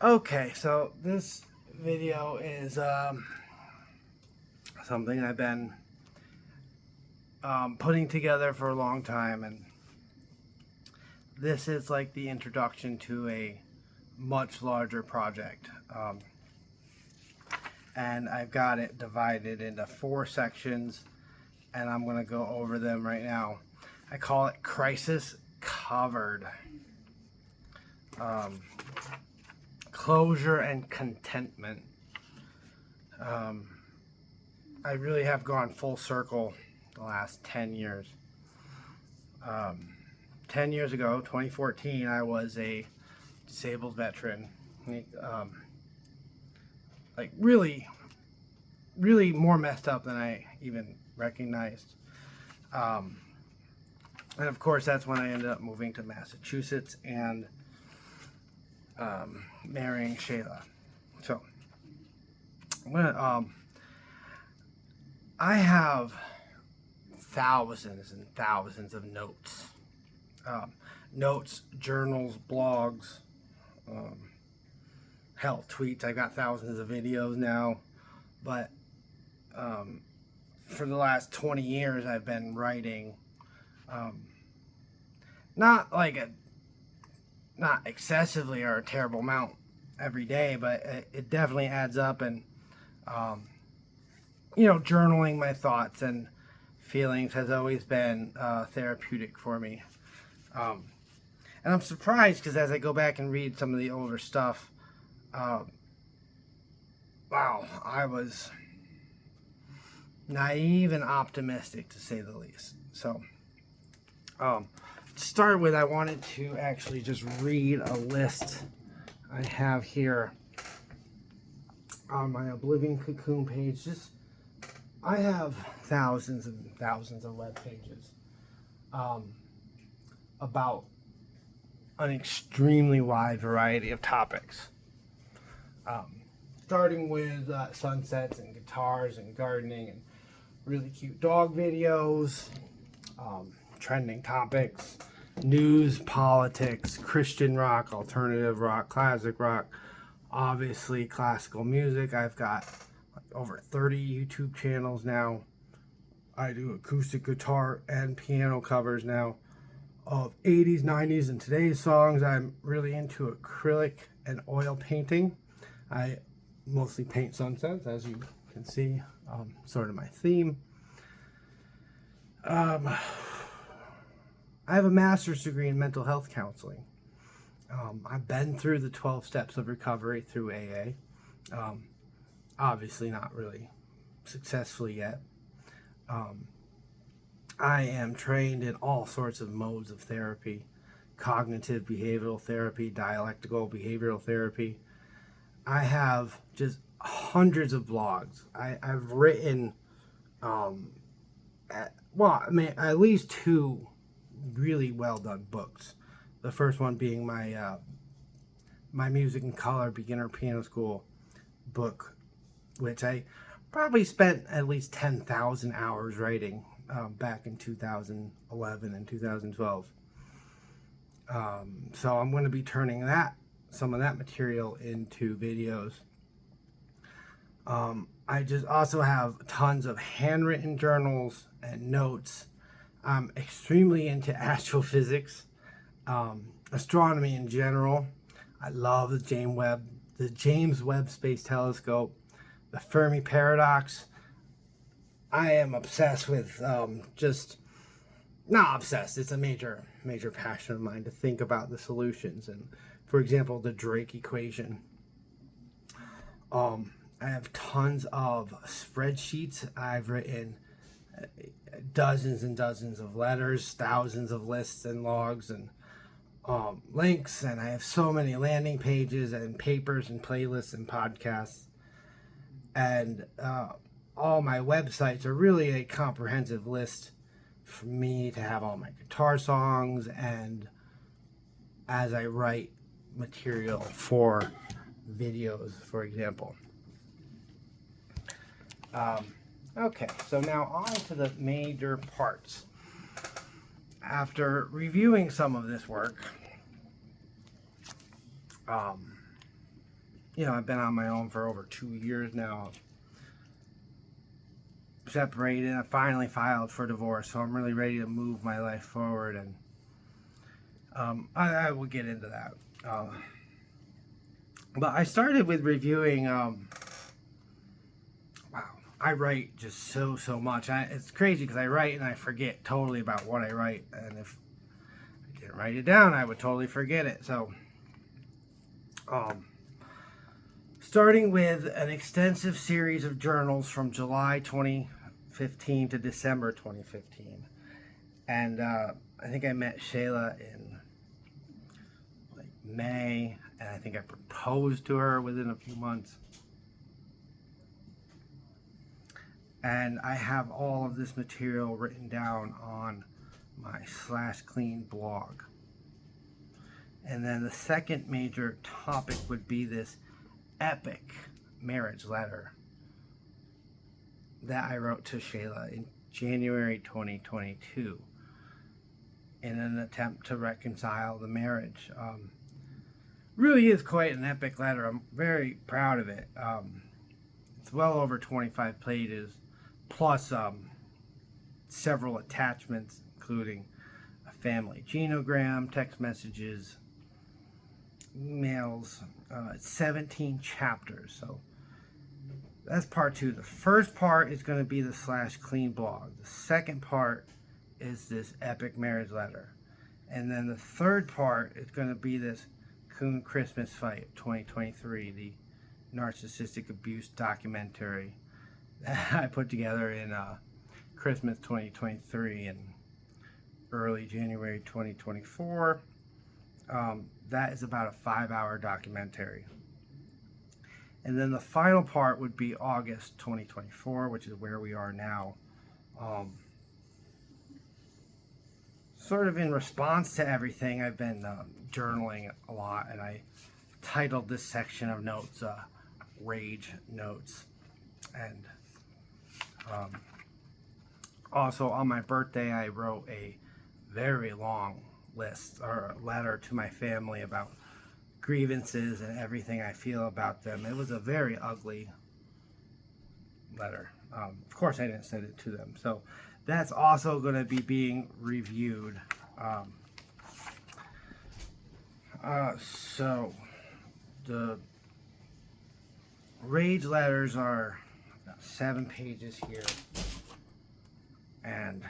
Okay, so this video is something I've been putting together for a long time, and this is like the introduction to a much larger project. And I've got it divided into 4 sections, and I'm going to go over them right now. I call it Crisis Covered. Closure and contentment. I really have gone full circle the last 10 years. 10 years ago, 2014, I was a disabled veteran. Like really more messed up than I even recognized. And of course, that's when I ended up moving to Massachusetts and marrying Shayla. So, I have thousands and thousands of notes. Notes, journals, blogs, hell, tweets. I've got thousands of videos now. But for the last 20 years, I've been writing, not excessively or a terrible amount every day, but it definitely adds up. And journaling my thoughts and feelings has always been therapeutic for me. And I'm surprised because as I go back and read some of the older stuff, wow, I was naive and optimistic, to say the least. So, to start with, I wanted to actually just read a list I have here on my Oblivion Cocoon page. I have thousands and thousands of web pages about an extremely wide variety of topics. Starting with sunsets and guitars and gardening and really cute dog videos, trending topics, news, politics, Christian rock, alternative rock, classic rock, obviously classical music. I've got over 30 YouTube channels now. I do acoustic guitar and piano covers now of 80s, 90s, and today's songs. I'm really into acrylic and oil painting. I mostly paint sunsets, as you can see, sort of my theme. I have a master's degree in mental health counseling. I've been through the 12 steps of recovery through AA. Obviously not really successfully yet. I am trained in all sorts of modes of therapy: cognitive behavioral therapy, dialectical behavioral therapy. I have just hundreds of blogs. I've written, at least 2 really well done books. The first one being my my music and color beginner piano school book, which I probably spent at least 10,000 hours writing back in 2011 and 2012. So I'm going to be turning some of that material into videos. I just also have tons of handwritten journals and notes. I'm extremely into astrophysics, astronomy in general. I love the James Webb Space Telescope, the Fermi Paradox. I am obsessed with, just not obsessed. It's a major passion of mine to think about the solutions. And for example, the Drake equation. I have tons of spreadsheets. I've written dozens and dozens of letters, thousands of lists and logs and links, and I have so many landing pages and papers and playlists and podcasts. And all my websites are really a comprehensive list for me to have all my guitar songs and as I write material for videos, for example. Okay, so now on to the major parts. After reviewing some of this work, you know, I've been on my own for over 2 years now. Separated. I finally filed for divorce, so I'm really ready to move my life forward, and I will get into that. But I started with reviewing. Wow, I write just so much. It's crazy because I write and I forget totally about what I write, and if I didn't write it down, I would totally forget it. So, starting with an extensive series of journals from July 2015 to December 2015, and I think I met Shayla in like May, and I think I proposed to her within a few months. And I have all of this material written down on my /clean blog. And then the second major topic would be this epic marriage letter that I wrote to Shayla in January 2022 in an attempt to reconcile the marriage. Really is quite an epic letter. I'm very proud of it. It's well over 25 pages, plus several attachments, including a family genogram, text messages, emails. It's 17 chapters, so that's part 2. The first part is going to be the /clean blog. The second part is this epic marriage letter. And then the third part is going to be this Coon Christmas Fight 2023, the narcissistic abuse documentary that I put together in Christmas 2023 and early January 2024. That is about a 5-hour documentary. And then the final part would be August 2024, which is where we are now. Sort of in response to everything, I've been journaling a lot, and I titled this section of notes Rage Notes. And also on my birthday, I wrote a very long list or letter to my family about grievances and everything I feel about them. It was a very ugly letter. Of course, I didn't send it to them, so that's also going to be being reviewed. So the rage letters are 7 pages here, and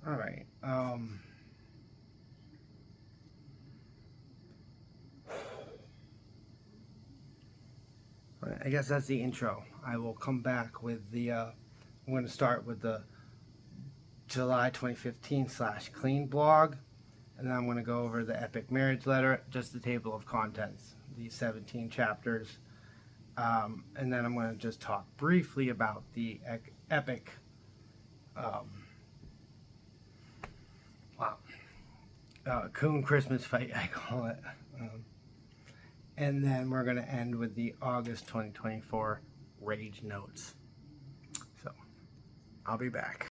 all right. I guess that's the intro. I will come back with the, I'm going to start with the July 2015 /clean blog, and then I'm going to go over the epic marriage letter, just the table of contents, these 17 chapters, and then I'm going to just talk briefly about the epic, Coon Christmas Fight, I call it. And then we're going to end with the August 2024 Rage Notes. So, I'll be back.